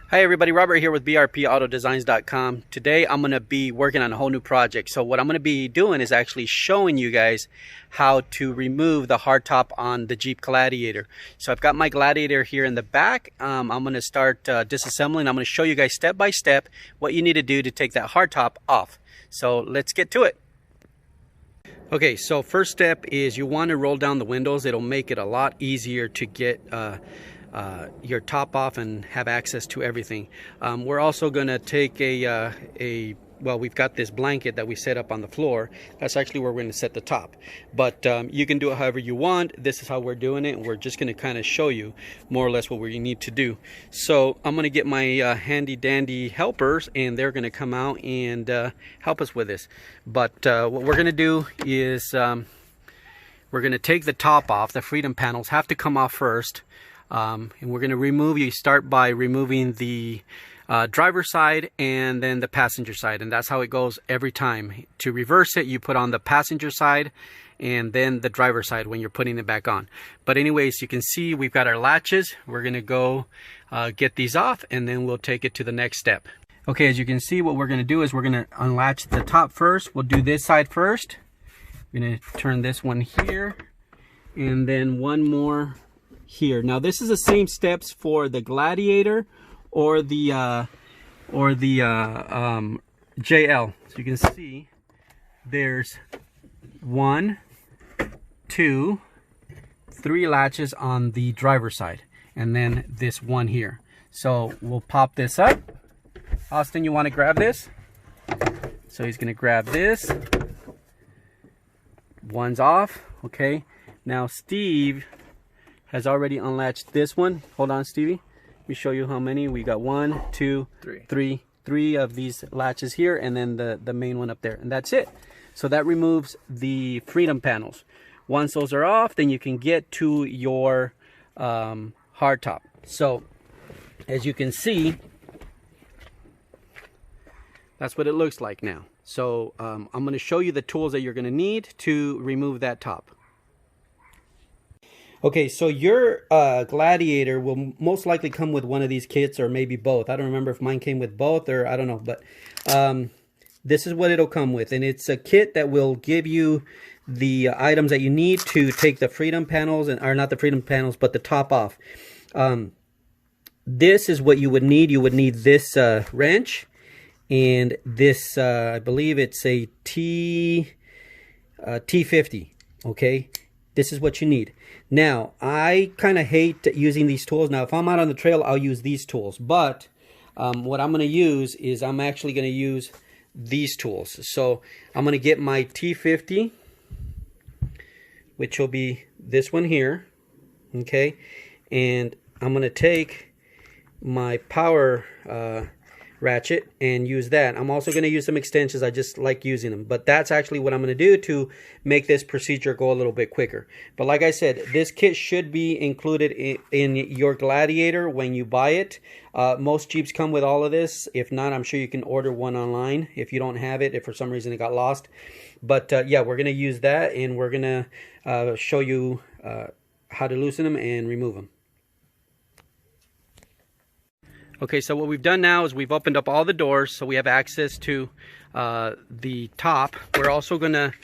Hi everybody, Robert here with BRPAutodesigns.com. Today I'm going to be working on a whole new project. So what I'm going to be doing is actually showing you guys how to remove the hardtop on the Jeep Gladiator. So I've got my Gladiator here in the back. I'm going to start disassembling. I'm going to show you guys step by step what you need to do to take that hardtop off. So let's get to it. Okay, so first step is you want to roll down the windows. It'll make it a lot easier to get your top off and have access to everything. We're also going to take well, we've got this blanket that we set up on the floor. That's actually where we're going to set the top. But you can do it however you want. This is how we're doing it. We're just going to kind of show you more or less what we need to do. So I'm going to get my handy dandy helpers, and they're going to come out and help us with this. But what we're going to do is we're going to take the top off. The freedom panels have to come off first. And we're going to remove, you start by removing the driver's side and then the passenger side, and that's how it goes every time. To reverse it, you put on the passenger side and then the driver's side when you're putting it back on. But anyways, you can see we've got our latches. We're going to go get these off, and then we'll take it to the next step. Okay, as you can see, what we're going to do is we're going to unlatch the top first. We'll do this side first. We're going to turn this one here and then one more here. Now this is the same steps for the Gladiator or the JL. So you can see there's 1, 2, 3 latches on the driver's side, and then this one here. So we'll pop this up. Austin, you want to grab this? So he's going to grab this. One's off. Okay, now Steve has already unlatched this one. Hold on, Stevie. Let me show you how many. We got 1, 2, 3 of these latches here, and then the main one up there, and that's it. So that removes the freedom panels. Once those are off, then you can get to your hardtop. So as you can see, that's what it looks like now. So I'm going to show you the tools that you're going to need to remove that top. Okay, so your Gladiator will most likely come with one of these kits, or maybe both. I don't remember if mine came with both, or I don't know, but this is what it'll come with. And it's a kit that will give you the items that you need to take the freedom panels, or not the freedom panels, but the top off. This is what you would need. You would need this wrench, and this, I believe it's a T50, okay? This is what you need. Now, I kind of hate using these tools. Now, if I'm out on the trail, I'll use these tools. But what I'm going to use is I'm actually going to use these tools. So I'm going to get my T50, which will be this one here. Okay. And I'm going to take my power ratchet and use that. I'm also going to use some extensions. I just like using them, but that's actually what I'm going to do to make this procedure go a little bit quicker. But like I said, this kit should be included in your Gladiator when you buy it. Most Jeeps come with all of this. If not, I'm sure you can order one online if you don't have it, if for some reason it got lost. But yeah, we're going to use that, and we're going to show you how to loosen them and remove them. Okay, so what we've done now is we've opened up all the doors, so we have access to the top. We're also going to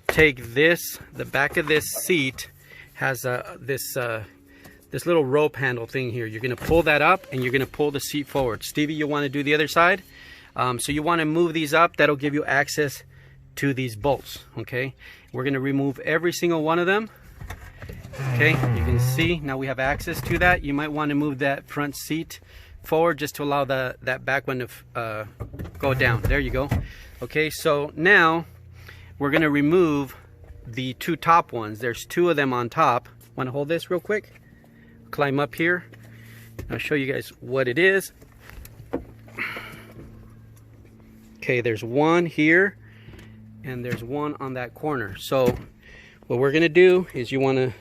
take this, the back of this seat has this little rope handle thing here. You're going to pull that up, and you're going to pull the seat forward. Stevie, you want to do the other side? So you want to move these up. That'll give you access to these bolts, okay? We're going to remove every single one of them. Okay, you can see now we have access to that. You might want to move that front seat forward just to allow that back one to go down. There you go. Okay, so now we're going to remove the 2 top ones. There's 2 of them on top. Want to hold this real quick? Climb up here. I'll show you guys what it is. Okay, there's one here, and there's one on that corner. So what we're going to do is you want to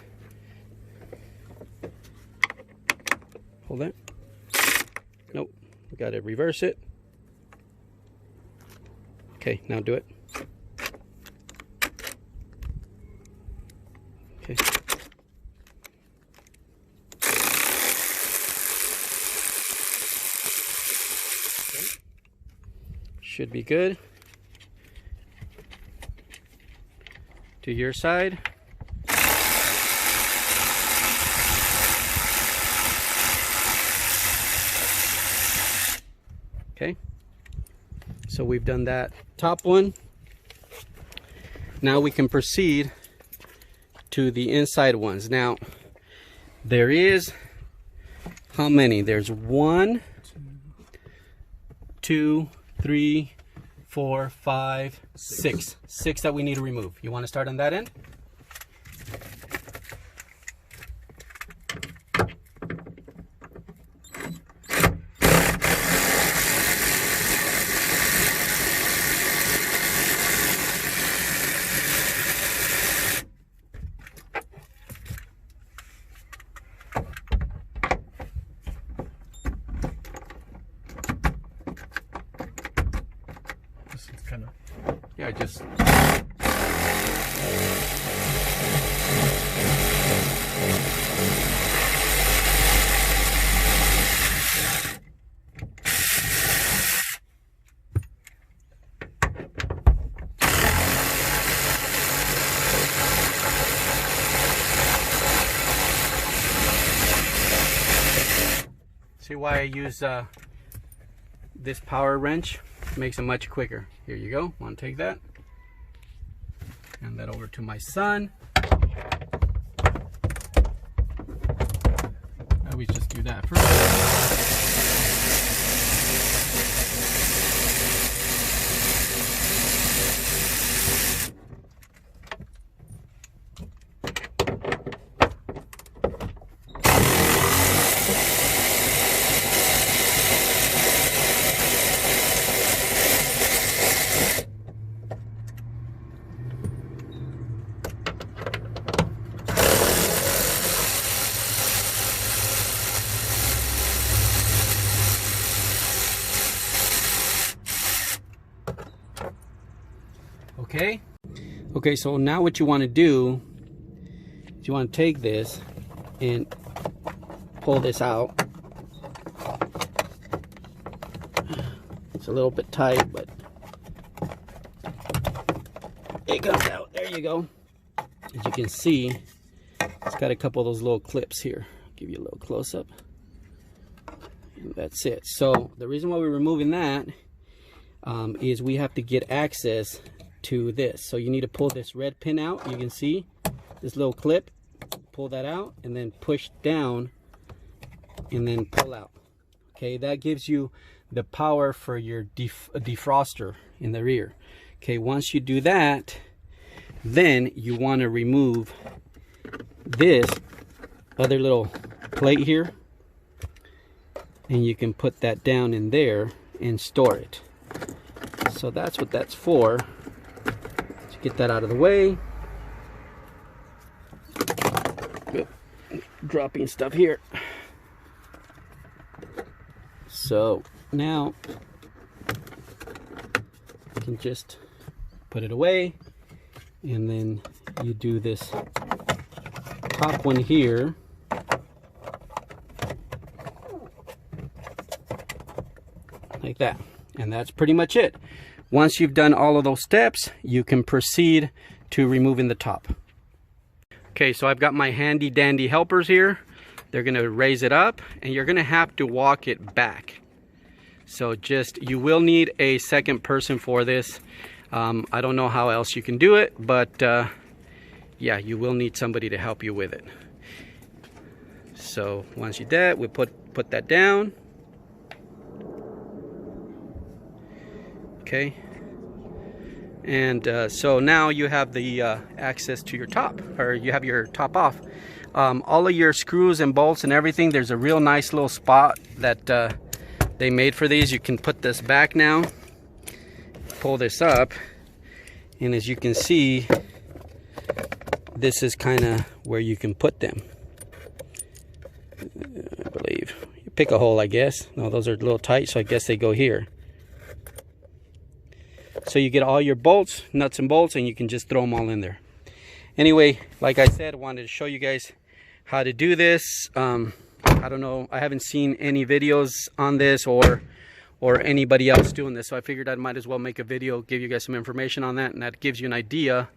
hold that. Nope, we got to reverse it. Okay, now do it. Okay. should be good. To your side. Okay, so we've done that top one. Now we can proceed to the inside ones. Now there is, how many? There's 1, 2, 3, 4, 5, 6. 6 that we need to remove. You want to start on that end? Kind of, yeah, just see why I use this power wrench. Makes it much quicker. Here you go. Want to take that? Hand that over to my son. I always just do that first. Okay, so now what you want to do is you want to take this and pull this out. It's a little bit tight, but it comes out. There you go. As you can see, it's got a couple of those little clips here. Give you a little close-up. And that's it. So the reason why we're removing that is we have to get access to this. So you need to pull this red pin out. You can see this little clip. Pull that out and then push down and then pull out. Okay, that gives you the power for your defroster in the rear. Okay, once you do that, then you want to remove this other little plate here, and you can put that down in there and store it. So that's what that's for. Let's get that out of the way. Dropping stuff here. So now you can just put it away, and then you do this top one here. Like that. And that's pretty much it. Once you've done all of those steps, you can proceed to removing the top. Okay, so I've got my handy dandy helpers here. They're gonna raise it up, and you're gonna have to walk it back. So you will need a second person for this. I don't know how else you can do it, but yeah, you will need somebody to help you with it. So once you do that, we put that down. Okay, and so now you have the access to your top, or you have your top off. All of your screws and bolts and everything, there's a real nice little spot that they made for these. You can put this back now, pull this up, and as you can see, this is kind of where you can put them. I believe you pick a hole, I guess. No, those are a little tight, so I guess they go here. So you get all your bolts, nuts and bolts, and you can just throw them all in there. Anyway, like I said, I wanted to show you guys how to do this. I don't know, I haven't seen any videos on this or or anybody else doing this. So I figured I might as well make a video, give you guys some information on that, and that gives you an idea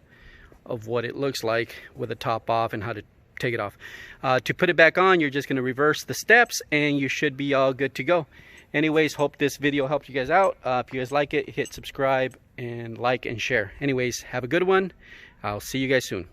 of what it looks like with the top off and how to take it off. To put it back on, you're just going to reverse the steps and you should be all good to go. Anyways, hope this video helped you guys out. If you guys like it, hit subscribe and like and share. Anyways, have a good one. I'll see you guys soon.